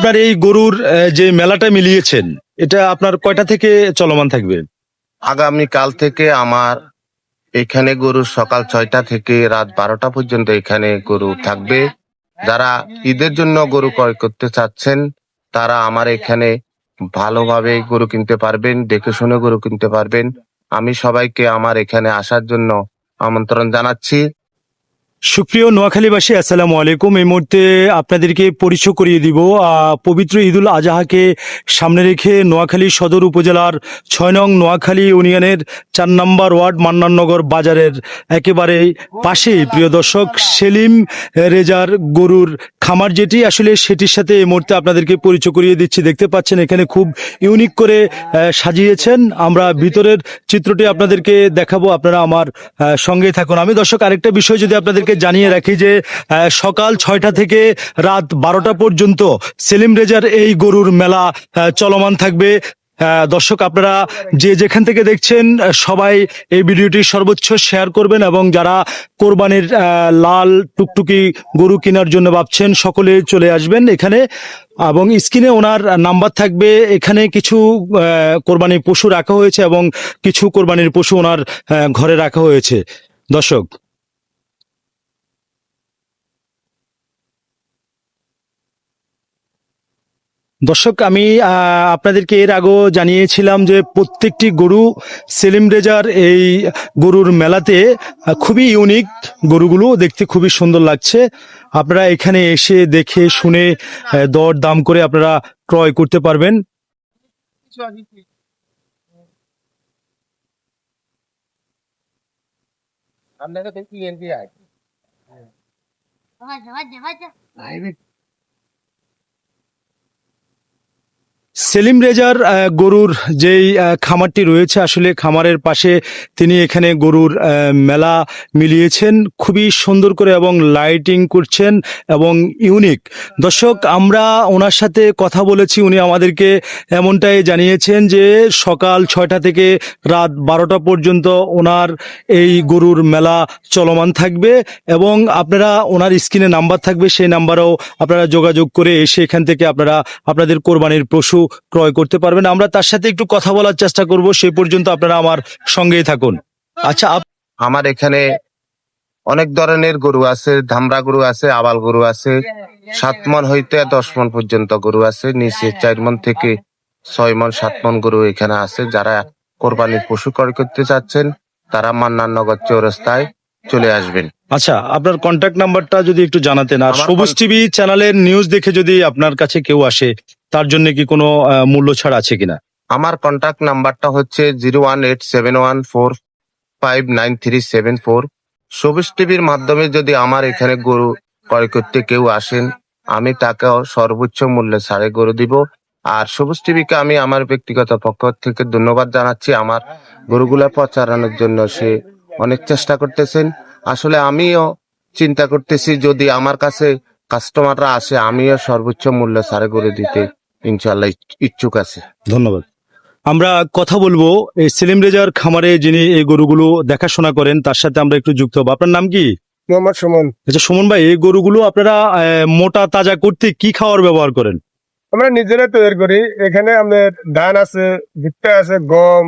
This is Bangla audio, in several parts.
আপনার এই গরুর যে মেলাটা মিলিয়েছেন, এটা আপনার কয়টা থেকে চলমান থাকবে? আগামী কাল থেকে আমার এখানে গরু সকাল 6টা থেকে রাত 12টা পর্যন্ত এখানে গরু থাকবে। যারা ঈদের জন্য গরু ক্রয় করতে চাচ্ছেন তারা আমার এখানে ভালোভাবে গরু কিনতে পারবেন, দেখে শুনে গরু কিনতে পারবেন। আমি সবাইকে আমার এখানে আসার জন্য আমন্ত্রণ জানাচ্ছি। সুপ্রিয় নোয়াখালীবাসী, আসসালামু আলাইকুম। এই মুহূর্তে আপনাদেরকে পরিচয় করিয়ে দিব পবিত্র ঈদুল আজহাকে সামনে রেখে নোয়াখালী সদর উপজেলার 6 নং নোয়াখালী ইউনিয়নের 4 নম্বর ওয়ার্ড মান্নাননগর বাজারের একেবারে পাশেই প্রিয় দর্শক সেলিম রেজার গরুর খামার যেটি আসলে সেটির সাথে এই মুহূর্তে আপনাদেরকে পরিচয় করিয়ে দিচ্ছি। দেখতে পাচ্ছেন এখানে খুব ইউনিক করে সাজিয়েছেন। আমরা ভিতরের চিত্রটি আপনাদেরকে দেখাবো, আপনারা আমার সঙ্গেই থাকুন। আমি দর্শক আরেকটা বিষয় যদি আপনাদেরকে জানিয়ে রাখি যে সকাল 6টা থেকে রাত 12টা পর্যন্ত সেলিম রেজার এই গরুর মেলা চলমান থাকবে। দর্শক আপনারা যে যেখান থেকে দেখছেন সবাই এই ভিডিওটি সর্বোচ্চ শেয়ার করবেন এবং যারা কোরবানির লাল টুকটুকি গরু কেনার জন্য ভাবছেন সকলে চলে আসবেন এখানে। এবং স্ক্রিনে ওনার নাম্বার থাকবে। এখানে কিছু কোরবানির পশু রাখা হয়েছে এবং কিছু কোরবানির পশু ওনার ঘরে রাখা হয়েছে। দর্শক আমি আপনাদেরকে এর আগেও জানিয়েছিলাম যে প্রত্যেকটি গরু সেলিম রেজার এই গরুর মেলাতে খুবই ইউনিক, গরুগুলো দেখতে খুবই সুন্দর লাগছে। আপনারা এখানে এসে দেখে শুনে দর দাম করে আপনারা ক্রয় করতে পারবেন। সেলিম রেজার গরুর যেই খামারটি রয়েছে, আসলে খামারের পাশে তিনি এখানে গরুর মেলা মিলিয়েছেন খুবই সুন্দর করে এবং লাইটিং করছেন এবং ইউনিক। দর্শক আমরা ওনার সাথে কথা বলেছি, উনি আমাদেরকে এমনটাই জানিয়েছেন যে সকাল 6টা থেকে রাত 12টা পর্যন্ত ওনার এই গরুর মেলা চলমান থাকবে এবং আপনারা ওনার স্ক্রিনে নাম্বার থাকবে, সেই নাম্বারেও আপনারা যোগাযোগ করে এসে এখান থেকে আপনারা আপনাদের কোরবানির পশু ক্রয় করতে পারবেন। আমরা তার সাথে একটু কথা বলার চেষ্টা করব, সেই পর্যন্ত আপনারা আমার সঙ্গেই থাকুন। আচ্ছা, আমার এখানে অনেক ধরনের গরু আছে, ধামরা গরু আছে, আবাল গরু আছে, 7 মণ হইতে 10 মণ পর্যন্ত গরু আছে, নিচে 4 মণ থেকে 6 মণ 7 মণ গরু এখানে আছে। যারা কোরবানির পশু ক্রয় করতে চাচ্ছেন তারা মান্নাননগর চৌরাস্তায় চলে আসবেন। আচ্ছা, আপনার কন্ট্যাক্ট নাম্বারটা যদি একটু জানাতেন। আর আমার সবুজ টিভি চ্যানেলের নিউজ দেখে যদি আপনার কাছে কেউ আসে তার জন্য কি কোনো মূল্য ছাড় আছে কিনা? আমার কন্ট্যাক্ট নাম্বারটা হচ্ছে 01871459374। সবুজ টিভির মাধ্যমে যদি আমার এখানে গরু ক্রয় করতে কেউ আসেন আমি তাকে সর্বোচ্চ মূল্যে ছাড়ে গরু দিব। আর সবুজ টিভিকে আমি আমার ব্যক্তিগত পক্ষ থেকে ধন্যবাদ জানাচ্ছি। আমার গরুগুলা প্রচারানোর জন্য সে অনেক চেষ্টা করতেছেন। আসলে আমিও চিন্তা করতেছি যদি আমার কাছে কাস্টমাররা আসে আমিও সর্বোচ্চ মূল্য ছাড়ে গরু দিতে ইনশাল্লাহ ইচ্ছুক আছে। ধন্যবাদ। আমরা কথা বলবো এই সেলিম রেজার খামারে যিনি এই গরুগুলো দেখাশোনা করেন তার সাথে আমরা একটু যুক্ত হবো। আপনার নাম কি? মোহাম্মদ সুমন। আচ্ছা সুমন ভাই, এই গরুগুলো আপনারা মোটা তাজা করতে কি খাওয়ার ব্যবহার করেন? আমরা নিজেরা তৈরি করি। এখানে আমাদের ধান আছে, ভুট্টা আছে, গম,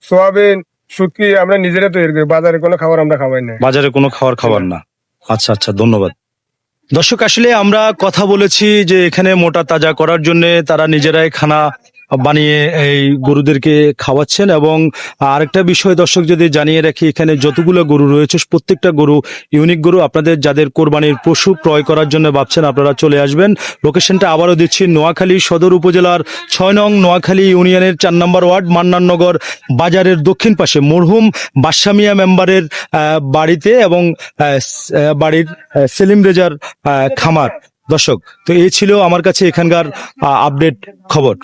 সোয়াবিন, শুটকি আমরা নিজেরা তৈরি করি। বাজারে কোনো খাবার আমরা খাওয়াই না। বাজারে কোনো খাবার না। আচ্ছা আচ্ছা, ধন্যবাদ। দর্শক আসলে আমরা কথা বলেছি যে এখানে মোটা তাজা করার জন্য তারা নিজেরাই খানা বানিয়ে এই গরুদেরকে খাওয়াচ্ছেন। এবং আরেকটা বিষয় দর্শক যদি জানিয়ে রাখি, এখানে যতগুলো গরু রয়েছে প্রত্যেকটা গরু ইউনিক গরু। আপনাদের যাদের কোরবানির পশু ক্রয় করার জন্য ভাবছেন আপনারা চলে আসবেন। লোকেশনটা আবারও দিচ্ছি, নোয়াখালী সদর উপজেলার 6 নং নোয়াখালী ইউনিয়নের 4 নম্বর ওয়ার্ড মান্নাননগর বাজারের দক্ষিণ পাশে মরহুম বাদশামিয়া মেম্বারের বাড়িতে এবং বাড়ির সেলিম রেজার খামার। দর্শক তো এই ছিল আমার কাছে এখানকার আপডেট খবর।